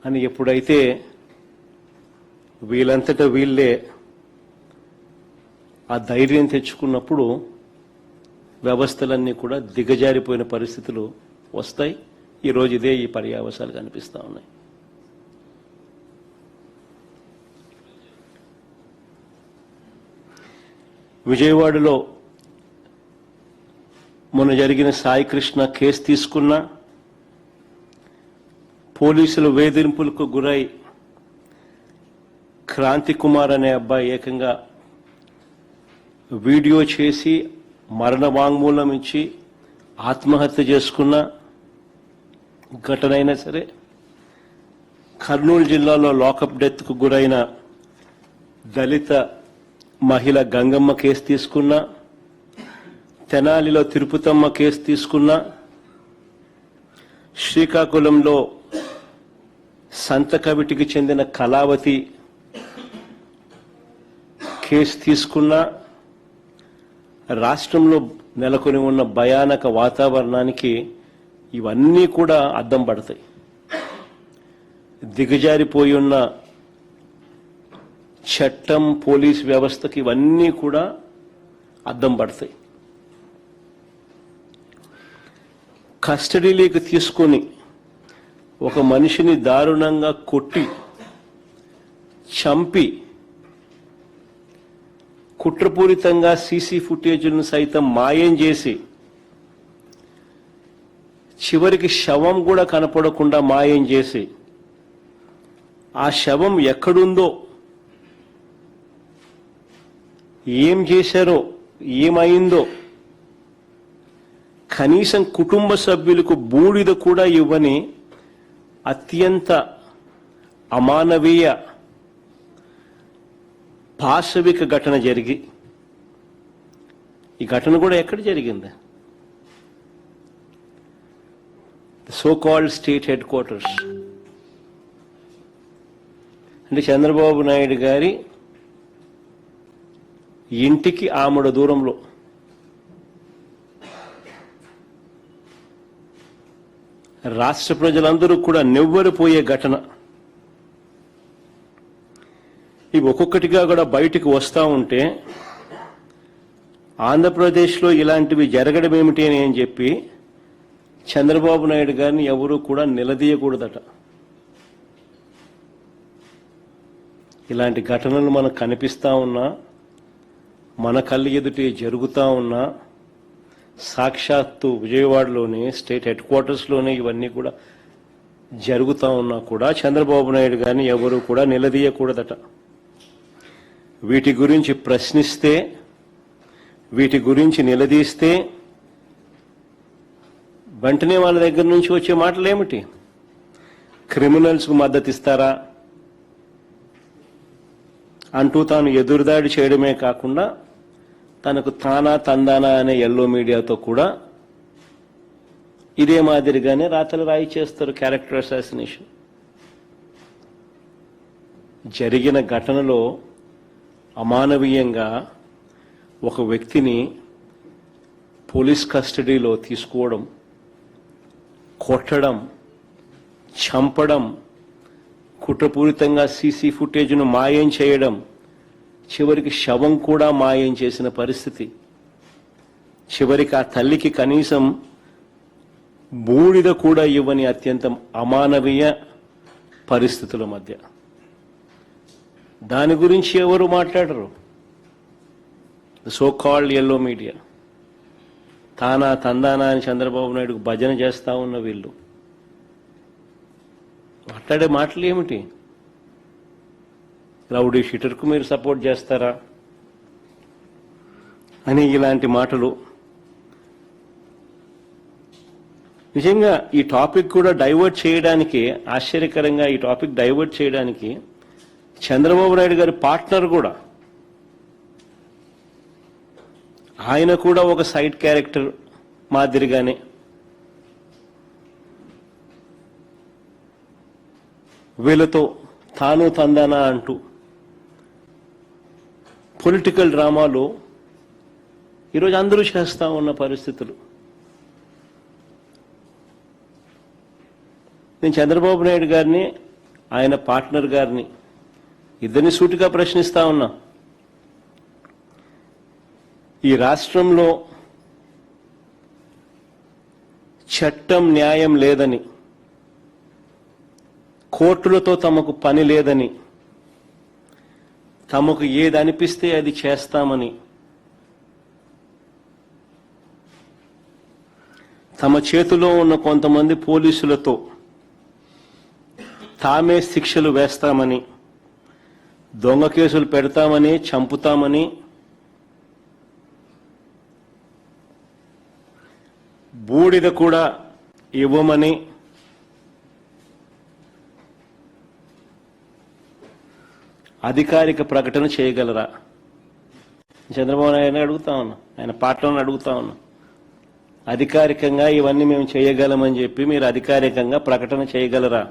అని ఎప్పుడైతే వీళ్ళంతటా వీళ్ళే ఆ ధైర్యం తెచ్చుకున్నప్పుడు వ్యవస్థలన్నీ కూడా దిగజారిపోయిన పరిస్థితులు వస్తాయి. ఈరోజు ఇదే ఈ పర్యావసాలు కనిపిస్తూ ఉన్నాయి. విజయవాడలో మొన్న జరిగిన సాయి కృష్ణ కేసు తీసుకున్న పోలీసులు వేధింపులకు గురై క్రాంతి కుమార్ అనే అబ్బాయి ఏకంగా వీడియో చేసి మరణ వాంగ్మూలం ఇచ్చి ఆత్మహత్య చేసుకున్న ఘటన అయినా సరే, కర్నూలు జిల్లాలో లాకప్ డెత్కు గురైన దళిత మహిళ గంగమ్మ కేసు తీసుకున్న, తెనాలిలో తిరుపతమ్మ కేసు తీసుకున్న, శ్రీకాకుళంలో సంతకవిటికి చెందిన కళావతి కేసు తీసుకున్న, రాష్ట్రంలో నెలకొని ఉన్న భయానక వాతావరణానికి ఇవన్నీ కూడా అద్దం పడతాయి. దిగజారిపోయి ఉన్న చట్టం, పోలీస్ వ్యవస్థకి ఇవన్నీ కూడా అద్దం పడతాయి. కస్టడీలోకి తీసుకొని ఒక మనిషిని దారుణంగా కొట్టి చంపి కుట్రపూరితంగా సీసీ ఫుటేజ్ను సైతం మాయం చేసి చివరికి శవం కూడా కనపడకుండా మాయం చేసి ఆ శవం ఎక్కడుందో, ఏం చేశారో, ఏమైందో కనీసం కుటుంబ సభ్యులకు బూడిద కూడా ఇవ్వని అత్యంత అమానవీయ పాశవిక ఘటన జరిగి, ఈ ఘటన కూడా ఎక్కడ జరిగింది? So called state head quarters. అంటే చంద్రబాబు నాయుడు గారి ఇంటికి ఆమడ దూరంలో. రాష్ట్ర ప్రజలందరూ కూడా నివ్వెరపోయే ఘటన. ఇవి ఒక్కొక్కటిగా కూడా బయటికి వస్తూ ఉంటే ఆంధ్రప్రదేశ్లో ఇలాంటివి జరగడం ఏమిటి అని చెప్పి చంద్రబాబు నాయుడు గారిని ఎవరూ కూడా నిలదీయకూడదట. ఇలాంటి ఘటనలు మనకు కనిపిస్తూ ఉన్నా, మన కళ్ళు ఎదుటి జరుగుతూ ఉన్నా, సాక్షాత్తు విజయవాడలోనే స్టేట్ హెడ్ క్వార్టర్స్లోనే ఇవన్నీ కూడా జరుగుతూ ఉన్నా కూడా చంద్రబాబు నాయుడు గారిని ఎవరూ కూడా నిలదీయకూడదట. వీటి గురించి ప్రశ్నిస్తే, వీటి గురించి నిలదీస్తే వెంటనే వాళ్ళ దగ్గర నుంచి వచ్చే మాటలు ఏమిటి? క్రిమినల్స్కు మద్దతు ఇస్తారా అంటూ తాను ఎదురుదాడి చేయడమే కాకుండా తనకు తానా తందానా అనే ఎల్లో మీడియాతో కూడా ఇదే మాదిరిగానే రాతలు రాయి చేస్తారు. Character assassination. జరిగిన ఘటనలో అమానవీయంగా ఒక వ్యక్తిని పోలీస్ కస్టడీలో తీసుకోవడం, కొట్టడం, చంపడం, కుట్రపూరితంగా సీసీ ఫుటేజ్ను మాయం చేయడం, చివరికి శవం కూడా మాయం చేసిన పరిస్థితి. చివరికి ఆ తల్లికి కనీసం బూడిద కూడా ఇవ్వని అత్యంత అమానవీయ పరిస్థితుల మధ్య. దాని గురించి ఎవరు మాట్లాడరు. సో కాల్డ్ ఎల్లో మీడియా తానా తందానా అని చంద్రబాబు నాయుడుకు భజన చేస్తా ఉన్న వీళ్ళు మాట్లాడే మాటలు ఏమిటి? రౌడీ షీటర్కు మీరు సపోర్ట్ చేస్తారా అని ఇలాంటి మాటలు. నిజంగా ఈ టాపిక్ కూడా డైవర్ట్ చేయడానికి, ఆశ్చర్యకరంగా ఈ టాపిక్ డైవర్ట్ చేయడానికి చంద్రబాబు నాయుడు గారి పార్ట్నర్ కూడా, ఆయన కూడా ఒక సైడ్ క్యారెక్టర్ మాదిరిగానే వీళ్ళతో తాను తందానా అంటూ పొలిటికల్ డ్రామాలో ఈరోజు అందరూ చేస్తా ఉన్న పరిస్థితులు. నేను చంద్రబాబు నాయుడు గారిని ఆయన పార్ట్నర్ గారిని ఇద్దరిని సూటిగా ప్రశ్నిస్తా ఉన్నా. ఈ రాష్ట్రంలో చట్టం న్యాయం లేదని, కోర్టులతో తమకు పని లేదని, తమకు ఏది అనిపిస్తే అది చేస్తామని, తమ చేతిలో ఉన్న కొంతమంది పోలీసులతో తామే శిక్షలు వేస్తామని, దొంగ కేసులు పెడతామని, చంపుతామని, బూడిద కూడా ఇవ్వమని అధికారిక ప్రకటన చేయగలరా? చంద్రబాబు నాయుడు అడుగుతా ఉన్నా, ఆయన పార్టీలను అడుగుతా ఉన్నా. అధికారికంగా ఇవన్నీ మేము చేయగలమని చెప్పి మీరు అధికారికంగా ప్రకటన చేయగలరా?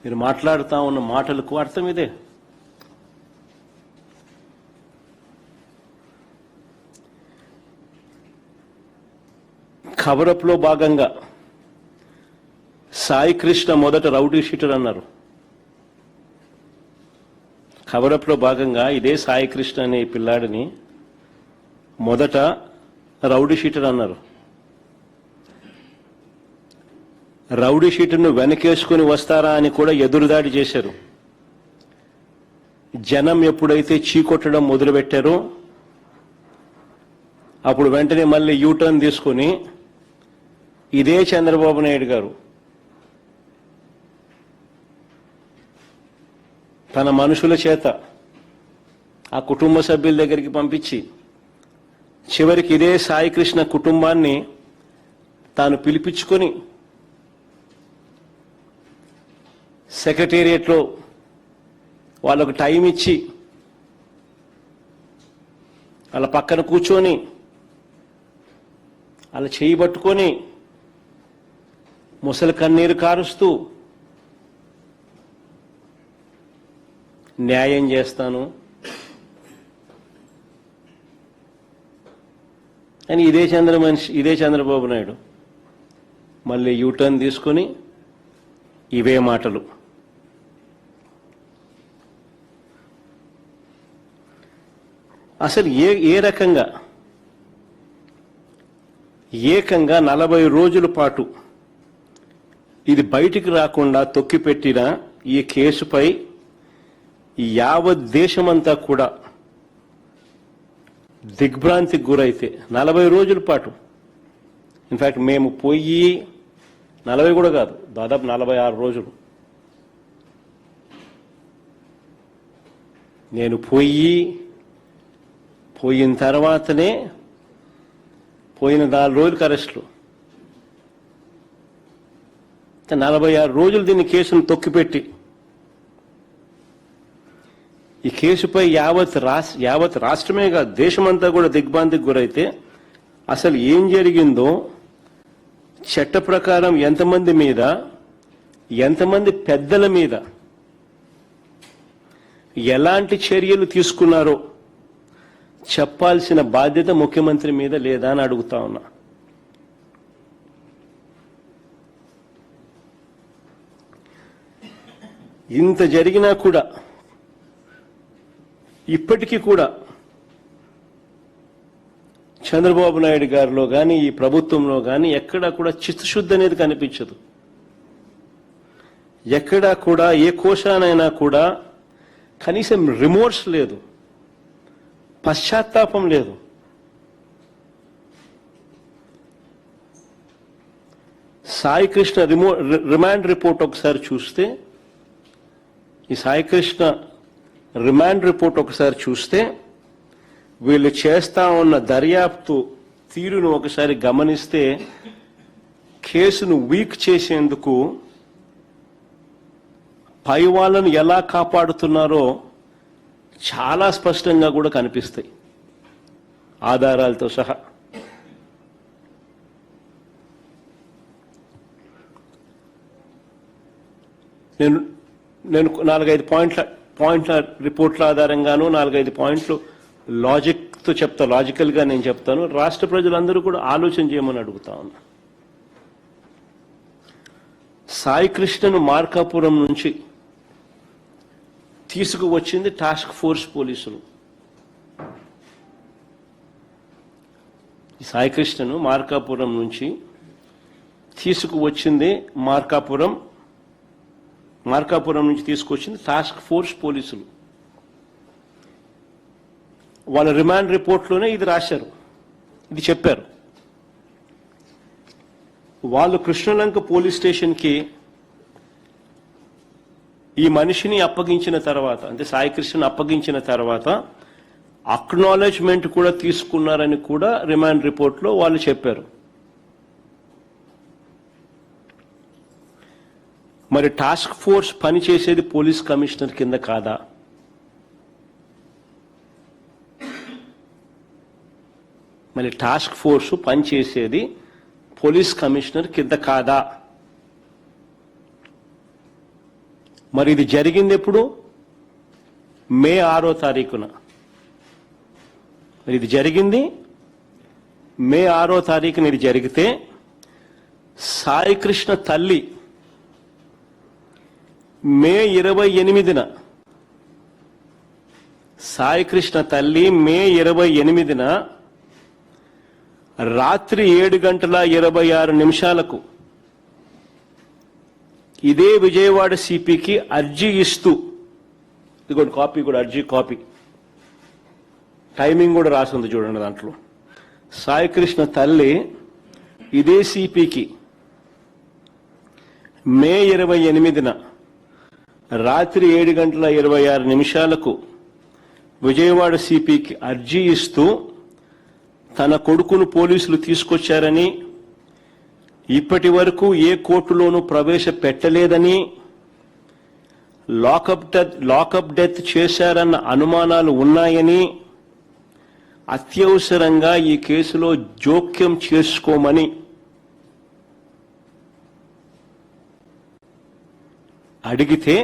మీరు మాట్లాడుతూ ఉన్న మాటలకు అర్థం ఇదే. కవరప్లో భాగంగా సాయి కృష్ణ మొదట రౌడీ షీటర్ అన్నారు. కవరప్లో భాగంగా ఇదే సాయి కృష్ణ అనే పిల్లాడిని మొదట రౌడీ షీటర్ అన్నారు. రౌడీ షీటర్ను వెనకేసుకుని వస్తారా అని కూడా ఎదురుదాడి చేశారు. జనం ఎప్పుడైతే చీకొట్టడం మొదలుపెట్టారో అప్పుడు వెంటనే మళ్ళీ యూటర్న్ తీసుకుని ఇదే చంద్రబాబు నాయుడు గారు తన మనుషుల చేత ఆ కుటుంబ సభ్యుల దగ్గరికి పంపించి చివరికి ఇదే సాయి కృష్ణ కుటుంబాన్ని తాను పిలిపించుకొని సెక్రటేరియట్లో వాళ్ళకు టైం ఇచ్చి వాళ్ళ పక్కన కూర్చొని వాళ్ళ చేయి పట్టుకొని ముసలి కన్నీరు కారుస్తూ న్యాయం చేస్తాను అని ఇదే చంద్రబాబు నాయుడు మళ్ళీ యూటర్న్ తీసుకొని ఇవే మాటలు. అసలు ఏ రకంగా ఏకంగా 40 రోజుల పాటు ఇది బయటికి రాకుండా తొక్కిపెట్టిన ఈ కేసుపై యావత్ దేశమంతా కూడా దిగ్భ్రాంతికి గురైతే 40 రోజుల పాటు, ఇన్ఫాక్ట్ మేము పోయి 40 కూడా కాదు, దాదాపు 46 రోజులు నేను పోయిన తర్వాతనే పోయిన 4 రోజులకు అరెస్టులు, 46 రోజులు దీన్ని కేసును తొక్కిపెట్టి ఈ కేసుపై యావత్ రాష్ట్రమే కాదు దేశమంతా కూడా దిగ్భ్రాంతికి గురైతే అసలు ఏం జరిగిందో, చట్ట ప్రకారం ఎంతమంది మీద, ఎంతమంది పెద్దల మీద ఎలాంటి చర్యలు తీసుకున్నారో చెప్పాల్సిన బాధ్యత ముఖ్యమంత్రి మీద లేదా అని అడుగుతా ఉన్నా. ఇంత జరిగినా కూడా ఇప్పటికీ కూడా చంద్రబాబు నాయుడు గారిలో కానీ ఈ ప్రభుత్వంలో కానీ ఎక్కడా కూడా చిత్తశుద్ధి అనేది కనిపించదు. ఎక్కడా కూడా ఏ కోశానైనా కూడా కనీసం రిమోర్స్ లేదు, పశ్చాత్తాపం లేదు. సాయి కృష్ణ రిమాండ్ రిపోర్ట్ ఒకసారి చూస్తే, ఈ సాయి కృష్ణ రిమాండ్ రిపోర్ట్ ఒకసారి చూస్తే వీళ్ళు చేస్తా ఉన్న దర్యాప్తు తీరును ఒకసారి గమనిస్తే కేసును వీక్ చేసేందుకు పై వాళ్ళను ఎలా కాపాడుతున్నారో చాలా స్పష్టంగా కూడా కనిపిస్తాయి ఆధారాలతో సహా. నేను 4-5 పాయింట్ల రిపోర్ట్ల ఆధారంగాను 4-5 పాయింట్లు లాజిక్తో చెప్తా, లాజికల్గా నేను చెప్తాను. రాష్ట్ర ప్రజలందరూ కూడా ఆలోచన చేయమని అడుగుతా ఉన్నా. సాయి కృష్ణను మార్కాపురం నుంచి తీసుకువచ్చింది టాస్క్ ఫోర్స్ పోలీసులు. సాయి కృష్ణను మార్కాపురం నుంచి తీసుకువచ్చింది మార్కాపురం నుంచి తీసుకొచ్చింది టాస్క్ ఫోర్స్ పోలీసులు. వాళ్ళ రిమాండ్ రిపోర్ట్లోనే ఇది రాశారు, ఇది చెప్పారు. వాళ్ళు కృష్ణలంక పోలీస్ స్టేషన్కి ఈ మనిషిని అప్పగించిన తర్వాత, అంటే సాయి కృష్ణను అప్పగించిన తర్వాత అక్నాలెడ్జ్మెంట్ కూడా తీసుకున్నారని కూడా రిమాండ్ రిపోర్ట్లో వాళ్ళు చెప్పారు. మరి టాస్క్ ఫోర్స్ పనిచేసేది పోలీస్ కమిషనర్ కింద కాదా? మరి టాస్క్ ఫోర్స్ పనిచేసేది పోలీస్ కమిషనర్ కింద కాదా? మరి ఇది జరిగింది ఎప్పుడు? మే 6వ తారీఖున. మరి ఇది జరిగింది మే 6వ తారీఖున. ఇది జరిగితే సాయి కృష్ణ తల్లి మే 28న సాయి కృష్ణ తల్లి మే 28న రాత్రి 7:26 ఇదే విజయవాడ సిపికి అర్జీ ఇస్తూ, ఇది కాపీ కూడా, అర్జీ కాపీ, టైమింగ్ కూడా రాసింది చూడండి దాంట్లో. సాయి కృష్ణ తల్లి ఇదే సిపికి మే 28న రాత్రి 7:26 విజయవాడ సిపికి అర్జీ ఇస్తూ తన కొడుకును పోలీసులు తీసుకొచ్చారని, ఇప్పటి వరకు ఏ కోర్టులోనూ ప్రవేశపెట్టలేదని, లాకప్ డెత్ చేశారన్న అనుమానాలు ఉన్నాయని, అత్యవసరంగా ఈ కేసులో జోక్యం చేసుకోమని అడిగితే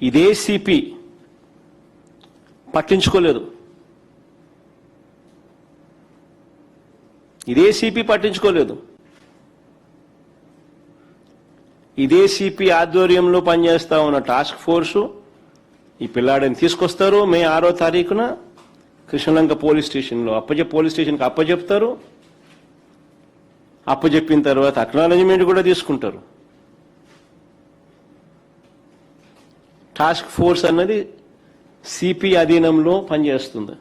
ఇదే సిపి పట్టించుకోలేదు. ఇదే సిపి పట్టించుకోలేదు. ఇదే సిపి ఆధ్వర్యంలో పనిచేస్తా ఉన్న టాస్క్ ఫోర్సు ఈ పిల్లాడిని తీసుకొస్తారు. మే 6వ తారీఖున కృష్ణలంక పోలీస్ స్టేషన్లో పోలీస్ స్టేషన్కి అప్పచెప్తారు. అప్పచెప్పిన తర్వాత అక్నాలెడ్జ్మెంట్ కూడా తీసుకుంటారు. టాస్క్ ఫోర్స్ అన్నది సిపి అధీనంలో పనిచేస్తుంది.